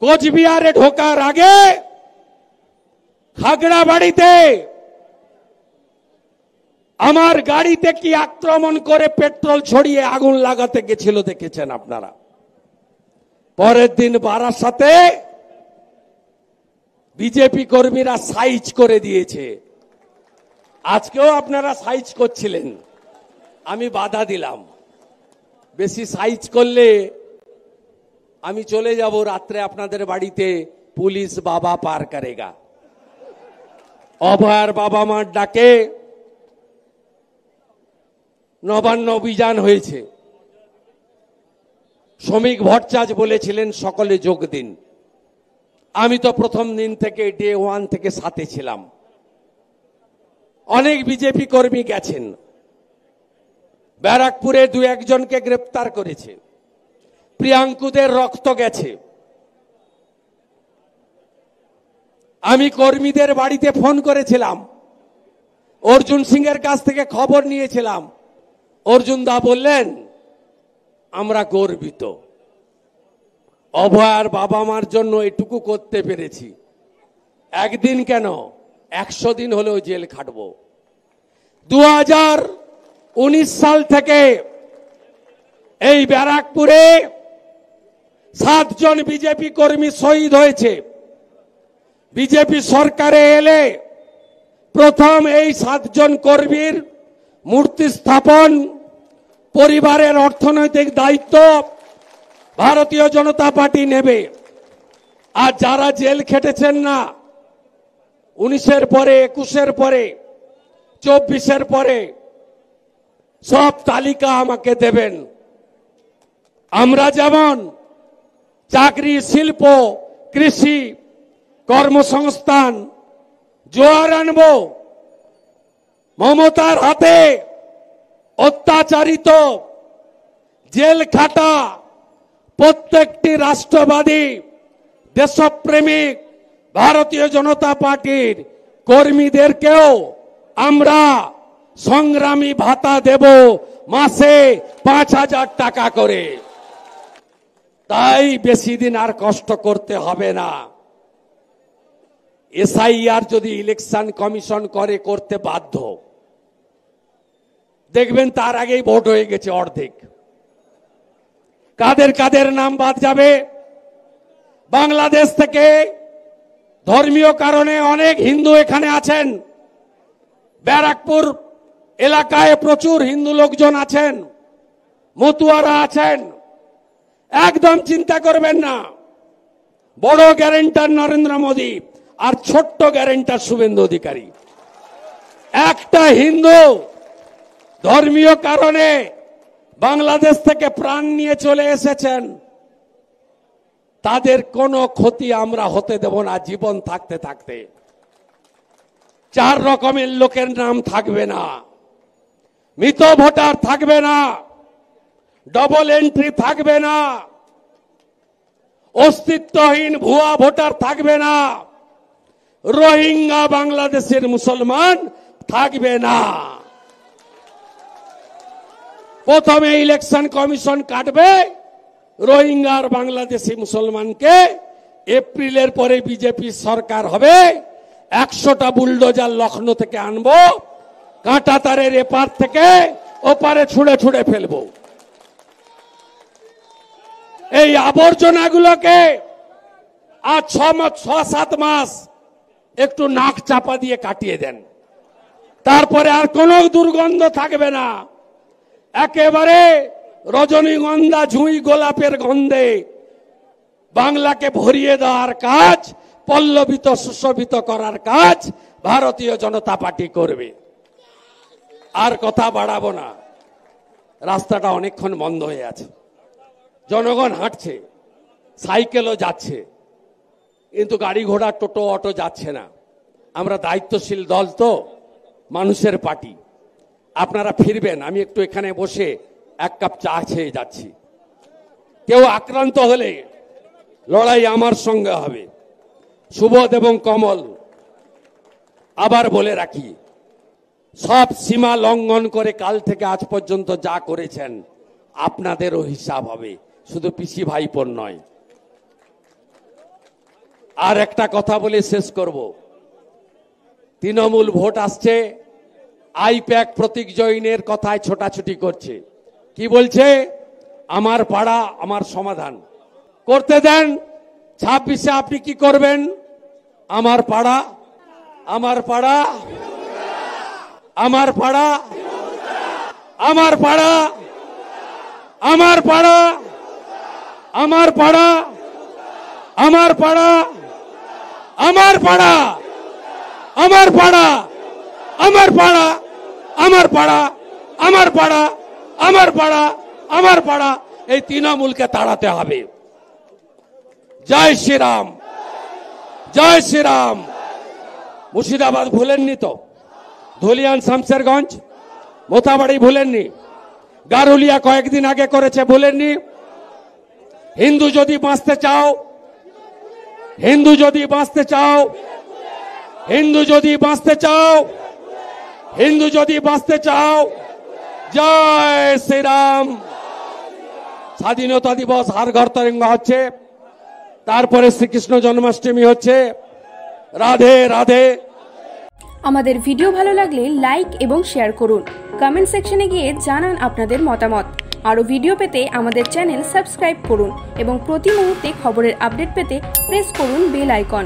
কোচবিহারে ঢোকার আগে খাগড়াবাড়িতে আমার গাড়িতে কি আক্রমণ করে পেট্রোল ছড়িয়ে আগুন লাগাতে গেছিল দেখেছেন আপনারা। পরের দিন বারাসাতে বিজেপি কর্মীরা সাইজ করে দিয়েছে। আজকেও আপনারা সাইজ করছিলেন, আমি বাধা দিলাম। বেশি সাইজ করলে আমি চলে যাব রাত্রে আপনাদের বাড়িতে, পুলিশ বাবা পার করেগা। অভয়ার বাবা মার ডাকে নবান্ন অভিযান হয়েছে। শ্রমিক ভট্টাচার্য বলেছিলেন সকলে যোগ দিন। আমি তো প্রথম দিন থেকে ডে 1 থেকে সাথে ছিলাম। অনেক বিজেপি কর্মী গেছেন। ব্যারাকপুরে 2-1 জনকে গ্রেপ্তার করেছে। প্রিয়াঙ্কুদের রক্ত গেছে। আমি কর্মীদের বাড়িতে ফোন করেছিলাম, অর্জুন সিং এর কাছ থেকে খবর নিয়েছিলাম। অর্জুন দা বললেন আমরা গর্বিত, অভয়ার বাবা মার জন্য এটুকু করতে পেরেছি। একদিন কেন 100 দিন হলেও জেল খাটব। 2019 সাল থেকে এই ব্যারাকপুরে 7 জন বিজেপি কর্মী শহীদ হয়েছে। বিজেপি সরকারে এলে প্রথম এই 7 জন কর্মীর মূর্তি স্থাপন, পরিবারের অর্থনৈতিক দায়িত্ব ভারতীয় জনতা পার্টি নেবে। আর যারা জেল খেটেছেন না, 19-এর পরে, 21-এর পরে, 24-এর পরে, সব তালিকা আমাকে দেবেন। আমরা যেমন চাকরি, শিল্প, কৃষি, কর্মসংস্থান জোয়ার আনব, মমতার হাতে অত্যাচারিত, জেল খাটা প্রত্যেকটি রাষ্ট্রবাদী, দেশপ্রেমিক ভারতীয় জনতা পার্টির কর্মীদেরকেও আমরা সংগ্রামী ভাতা দেব, মাসে 5,000 টাকা করে। তাই বেশি দিন আর কষ্ট করতে হবে না। এসআইআর যদি ইলেকশন কমিশন করতে বাধ্য, দেখবেন তার আগেই ভোট হয়ে গেছে অর্ধেক। কাদের কাদের নাম বাদ যাবে? বাংলাদেশ থেকে ধর্মীয় কারণে অনেক হিন্দু এখানে আছেন। ব্যারাকপুর এলাকায় প্রচুর হিন্দু লোকজন আছেন, মতুয়ারা আছেন। একদম চিন্তা করবেন না। বড় গ্যারেন্টার নরেন্দ্র মোদী আর ছোট্ট গ্যারেন্টার শুভেন্দু অধিকারী। একটা হিন্দু ধর্মীয় কারণে বাংলাদেশ থেকে প্রাণ নিয়ে চলে এসেছেন, তাদের কোনো ক্ষতি আমরা হতে দেব না। জীবন থাকতে থাকতে 4 রকমের লোকের নাম থাকবে না, মৃত ভোটার থাকবে না, ডবল এন্ট্রি থাকবে না, অস্তিত্বহীন ভুয়া ভোটার থাকবে না, রোহিঙ্গা বাংলাদেশের মুসলমান থাকবে না। প্রথমে ইলেকশন কমিশন কাটবে রোহিঙ্গা আর বাংলাদেশি মুসলমানকে। এপ্রিলের পরে বিজেপি সরকার হবে, 100টা বুলডোজার লখনৌ থেকে আনবো, কাঁটা তারের এপার থেকে ওপারে ছুঁড়ে ছুঁড়ে ফেলবো। এই আবর্জনাগুলোকে আর 6-7 মাস একটু নাক চাপা দিয়ে কাটিয়ে দেন, তারপরে আর কোনো দুর্গন্ধ থাকবে না। একেবারে রজনীগন্ধা, ঝুঁই, গোলাপের গন্ধে বাংলাকে ভরিয়ে দেওয়ার কাজ, পল্লবিত সুশোভিত করার কাজ ভারতীয় জনতা পার্টি করবে। আর কথা বাড়াবো না। রাস্তাটা অনেকক্ষণ বন্ধ হয়ে আছে, জনগণ হাঁটছে, সাইকেলও যাচ্ছে, কিন্তু গাড়ি ঘোড়া, টোটো, অটো যাচ্ছে না। আমরা দায়িত্বশীল দল তো, মানুষের পার্টি। আপনারা ফিরবেন, আমি একটু এখানে বসে 1 কাপ চা খেয়ে যাচ্ছি। কেউ আক্রান্ত হলে লড়াই আমার সঙ্গে হবে। সুবোধ এবং কমল, আবার বলে রাখি, সব সীমা লঙ্ঘন করে কাল থেকে আজ পর্যন্ত যা করেছেন আপনাদেরও হিসাব হবে, শুধু পিসি ভাইপোর নয়। আর একটা কথা বলে শেষ করব, তৃণমূল ভোট আসছে, আইপ্যাক প্রতীক জৈনের কথায় ছোটাছুটি করছে। কি বলছে? আমার পাড়া আমার সমাধান। করতে দেন, 26-এ আপনি কি করবেন? আমার পাড়া আমার পাড়া আমার পাড়া আমার পাড়া আমার পাড়া আমার পাড়া আমার পাড়া আমার পাড়া আমার পাড়া আমার পাড়া আমার পাড়া আমার পাড়া আমার পাড়া আমার পাড়া, এই তৃণমূলকে তাড়াতে হবে। জয় শ্রীরাম, জয় শ্রীরাম। মুর্শিদাবাদ ভুলেননি তো? ধুলিয়ান, শামশেরগঞ্জ, মোথাবাড়ি ভুলেননি? গারুলিয়া কয়েকদিন আগে করেছে, ভুলেননি? হিন্দু যদি বাঁচতে চাও, হিন্দু যদি বাঁচতে চাও, হিন্দু যদি বাঁচতে চাও, হিন্দু যদি বাঁচতে চাও, জয় শ্রীরাম। স্বাধীনতা দিবস হার ঘর তরঙ্গা হচ্ছে, তারপরে শ্রীকৃষ্ণ জন্মাষ্টমী হচ্ছে। রাধে রাধে। আমাদের ভিডিও ভালো লাগলে লাইক এবং শেয়ার করুন। কমেন্ট সেকশনে গিয়ে জানান আপনাদের মতামত। আরও ভিডিও পেতে আমাদের চ্যানেল সাবস্ক্রাইব করুন এবং প্রতি মুহূর্তে খবরের আপডেট পেতে প্রেস করুন বেল আইকন।